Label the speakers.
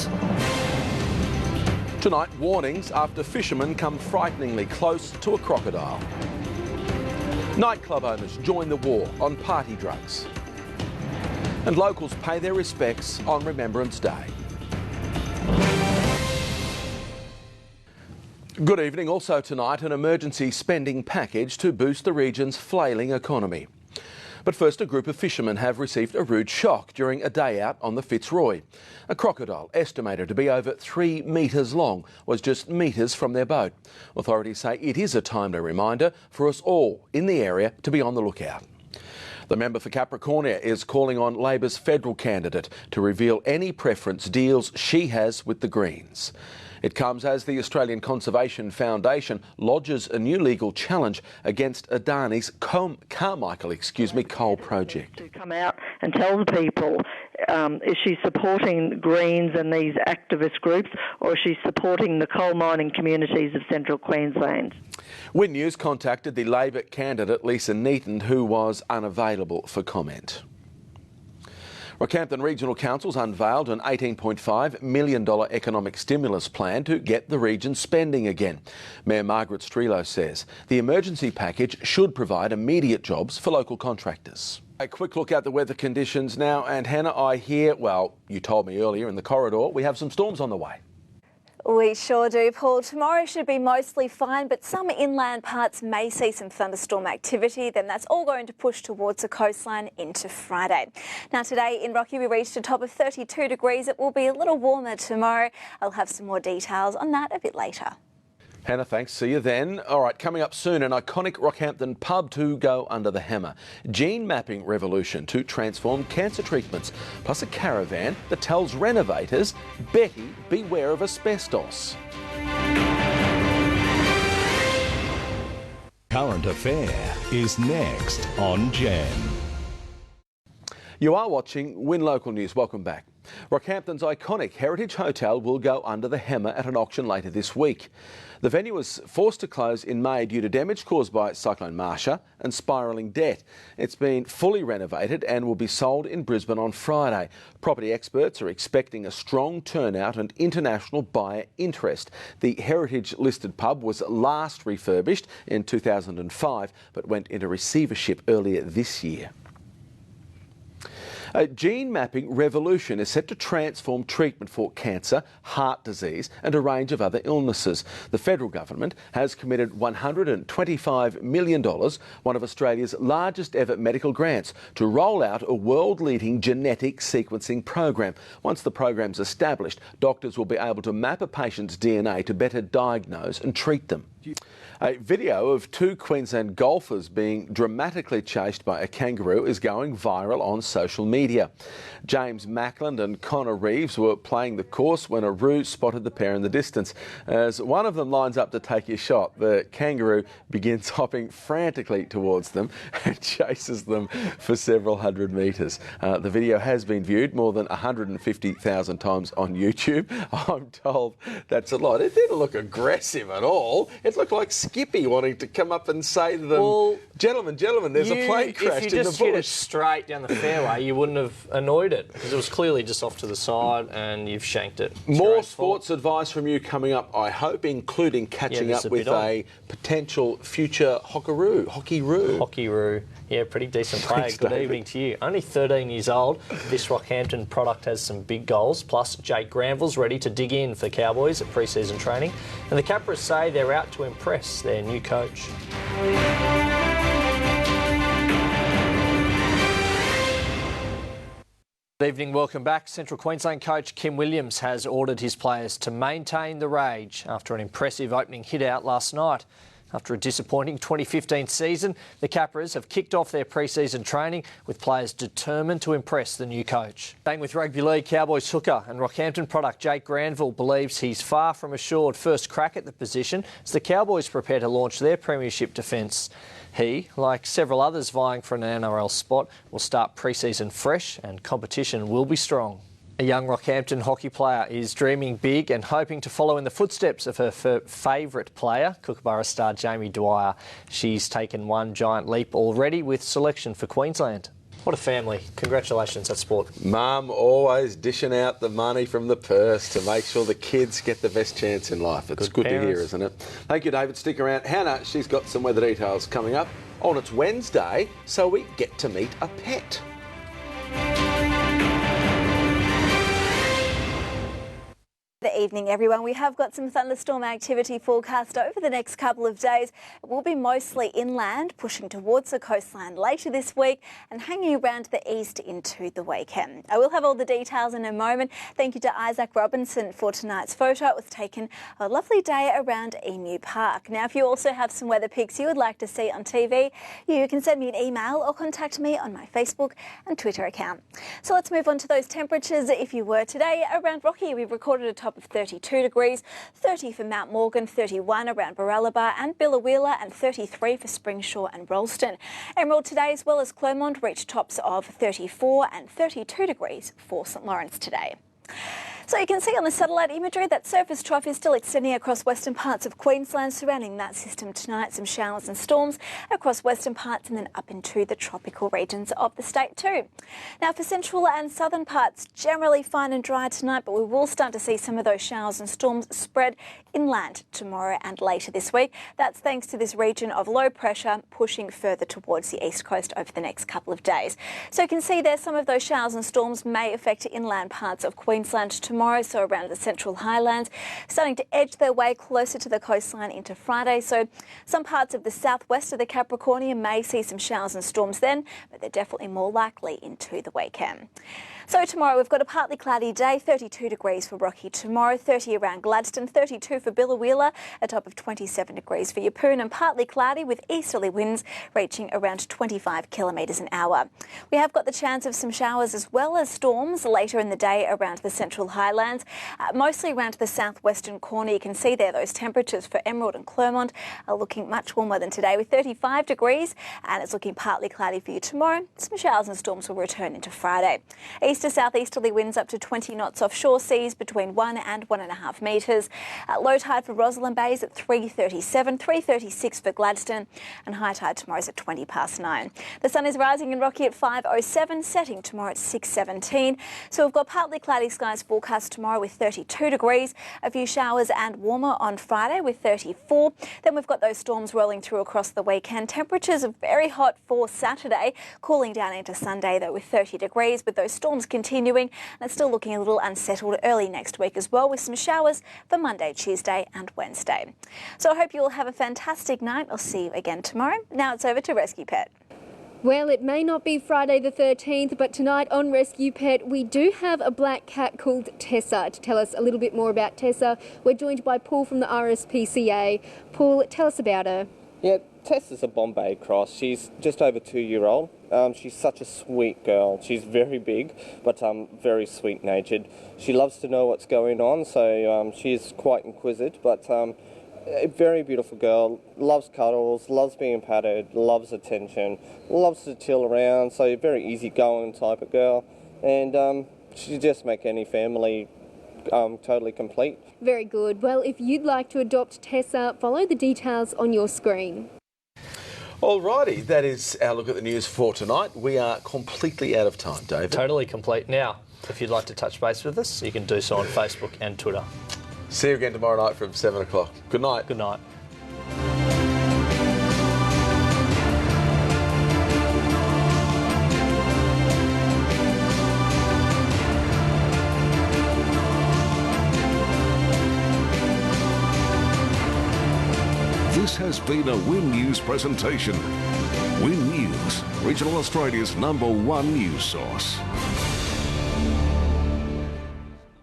Speaker 1: news. Tonight, warnings after fishermen come frighteningly close to a crocodile. Nightclub owners join the war on party drugs. And locals pay their respects on Remembrance Day. Good evening. Also tonight, an emergency spending package to boost the region's flailing economy. But first, a group of fishermen have received a rude shock during a day out on the Fitzroy. A crocodile, estimated to be over 3 metres long, was just metres from their boat. Authorities say it is a timely reminder for us all in the area to be on the lookout. The member for Capricornia is calling on Labor's federal candidate to reveal any preference deals she has with the Greens. It comes as the Australian Conservation Foundation lodges a new legal challenge against Adani's Carmichael coal project.
Speaker 2: To come out and tell the people, is she supporting Greens and these activist groups, or is she supporting the coal mining communities of Central Queensland?
Speaker 1: Win News contacted the Labor candidate Lisa Neaton, who was unavailable for comment. Rockhampton Regional Council's unveiled an $18.5 million economic stimulus plan to get the region spending again. Mayor Margaret Strelo says the emergency package should provide immediate jobs for local contractors. A quick look at the weather conditions now, and Hannah, I hear, well, you told me earlier in the corridor, we have some storms on the way.
Speaker 3: We sure do, Paul. Tomorrow should be mostly fine, but some inland parts may see some thunderstorm activity. Then that's all going to push towards the coastline into Friday. Now today in Rocky we reached a top of 32 degrees. It will be a little warmer tomorrow. I'll have some more details on that a bit later.
Speaker 1: Hannah, thanks. See you then. All right, coming up soon, an iconic Rockhampton pub to go under the hammer. Gene mapping revolution to transform cancer treatments. Plus a caravan that tells renovators, Betty, beware of asbestos.
Speaker 4: Current Affair is next on Gem.
Speaker 1: You are watching Win Local News. Welcome back. Rockhampton's iconic Heritage Hotel will go under the hammer at an auction later this week. The venue was forced to close in May due to damage caused by Cyclone Marsha and spiralling debt. It's been fully renovated and will be sold in Brisbane on Friday. Property experts are expecting a strong turnout and international buyer interest. The heritage-listed pub was last refurbished in 2005 but went into receivership earlier this year. A gene mapping revolution is set to transform treatment for cancer, heart disease and a range of other illnesses. The federal government has committed $125 million, one of Australia's largest ever medical grants, to roll out a world-leading genetic sequencing program. Once the program's established, doctors will be able to map a patient's DNA to better diagnose and treat them. A video of 2 Queensland golfers being dramatically chased by a kangaroo is going viral on social media. James McLenaghan and Connor Reeves were playing the course when a roo spotted the pair in the distance. As one of them lines up to take his shot, the kangaroo begins hopping frantically towards them and chases them for several hundred metres. The video has been viewed more than 150,000 times on YouTube. I'm told that's a lot. It didn't look aggressive at all. It looked like Skippy wanting to come up and say to them, well, gentlemen, there's a plane crash in the bush.
Speaker 5: If you just hit it straight down the fairway, you wouldn't have annoyed it because it was clearly just off to the side and you've shanked it. It's
Speaker 1: more sports advice from you coming up, I hope, including catching up with a potential future Hockey-roo.
Speaker 5: Yeah, pretty decent player. Good evening to you. Only 13 years old. This Rockhampton product has some big goals. Plus, Jake Granville's ready to dig in for Cowboys at pre-season training. And the Capras say they're out to impress their new coach. Good evening, welcome back. Central Queensland coach Kim Williams has ordered his players to maintain the rage after an impressive opening hit-out last night. After a disappointing 2015 season, the Capras have kicked off their pre-season training with players determined to impress the new coach. Staying with Rugby League, Cowboys hooker and Rockhampton product Jake Granville believes he's far from assured first crack at the position as the Cowboys prepare to launch their premiership defence. He, like several others vying for an NRL spot, will start pre-season fresh and competition will be strong. A young Rockhampton hockey player is dreaming big and hoping to follow in the footsteps of her favourite player, Kookaburra star Jamie Dwyer. She's taken one giant leap already with selection for Queensland. What a family. Congratulations at sport.
Speaker 1: Mum always dishing out the money from the purse to make sure the kids get the best chance in life. It's good to hear, isn't it? Thank you, David. Stick around. Hannah, she's got some weather details coming up. On it's Wednesday, so we get to meet a pet.
Speaker 3: Good evening, everyone. We have got some thunderstorm activity forecast over the next couple of days. It will be mostly inland, pushing towards the coastline later this week and hanging around the east into the weekend. I will have all the details in a moment. Thank you to Isaac Robinson for tonight's photo. It was taken a lovely day around Emu Park. Now, if you also have some weather pics you would like to see on TV, you can send me an email or contact me on my Facebook and Twitter account. So let's move on to those temperatures. If you were today around Rocky, we recorded a top of 32 degrees, 30 for Mount Morgan, 31 around Barralaba and Billawheeler, and 33 for Springshaw and Rolleston. Emerald today, as well as Clermont, reached tops of 34 and 32 degrees for St Lawrence today. So you can see on the satellite imagery that surface trough is still extending across western parts of Queensland. Surrounding that system tonight, some showers and storms across western parts and then up into the tropical regions of the state too. Now for central and southern parts, generally fine and dry tonight, but we will start to see some of those showers and storms spread inland tomorrow and later this week. That's thanks to this region of low pressure pushing further towards the east coast over the next couple of days. So you can see there some of those showers and storms may affect inland parts of Queensland tomorrow, so around the central highlands, starting to edge their way closer to the coastline into Friday. So some parts of the southwest of the Capricornian may see some showers and storms then, but they're definitely more likely into the weekend. So tomorrow we've got a partly cloudy day, 32 degrees for Rocky tomorrow, 30 around Gladstone, 32 for Billawheeler, a top of 27 degrees for Yeppoon, and partly cloudy with easterly winds reaching around 25 kilometres an hour. We have got the chance of some showers as well as storms later in the day around the central highlands, mostly around the southwestern corner. You can see there those temperatures for Emerald and Clermont are looking much warmer than today with 35 degrees, and it's looking partly cloudy for you tomorrow. Some showers and storms will return into Friday. East to southeasterly winds up to 20 knots offshore, seas between 1 and 1.5 metres. Low tide for Rosalind Bay is at 3:37, 3:36 for Gladstone, and high tide tomorrow is at 20 past 9. The sun is rising in Rocky at 5:07, setting tomorrow at 6:17. So we've got partly cloudy skies forecast tomorrow with 32 degrees, a few showers and warmer on Friday with 34. Then we've got those storms rolling through across the weekend. Temperatures are very hot for Saturday, cooling down into Sunday though with 30 degrees, with those storms continuing, and it's still looking a little unsettled early next week as well, with some showers for Monday, Tuesday and Wednesday. So I hope you all have a fantastic night. I'll see you again tomorrow. Now it's over to Rescue Pet.
Speaker 6: Well, it may not be Friday the 13th, but tonight on Rescue Pet, we do have a black cat called Tessa. To tell us a little bit more about Tessa, we're joined by Paul from the RSPCA. Paul, tell us about her.
Speaker 7: Yeah, Tessa's a Bombay cross. She's just over 2-year-old. She's such a sweet girl. She's very big, but very sweet-natured. She loves to know what's going on, so she's quite inquisitive, but a very beautiful girl. Loves cuddles, loves being patted, loves attention, loves to chill around, so a very easygoing type of girl. And she just make any family totally complete.
Speaker 6: Very good. Well, if you'd like to adopt Tessa, follow the details on your screen.
Speaker 1: Alrighty, that is our look at the news for tonight. We are completely out of time, David.
Speaker 5: Totally complete. Now, if you'd like to touch base with us, you can do so on Facebook and Twitter.
Speaker 1: See you again tomorrow night from 7 o'clock. Good night.
Speaker 5: Good night.
Speaker 4: This has been a Win News presentation. Win News, Regional Australia's #1 news source.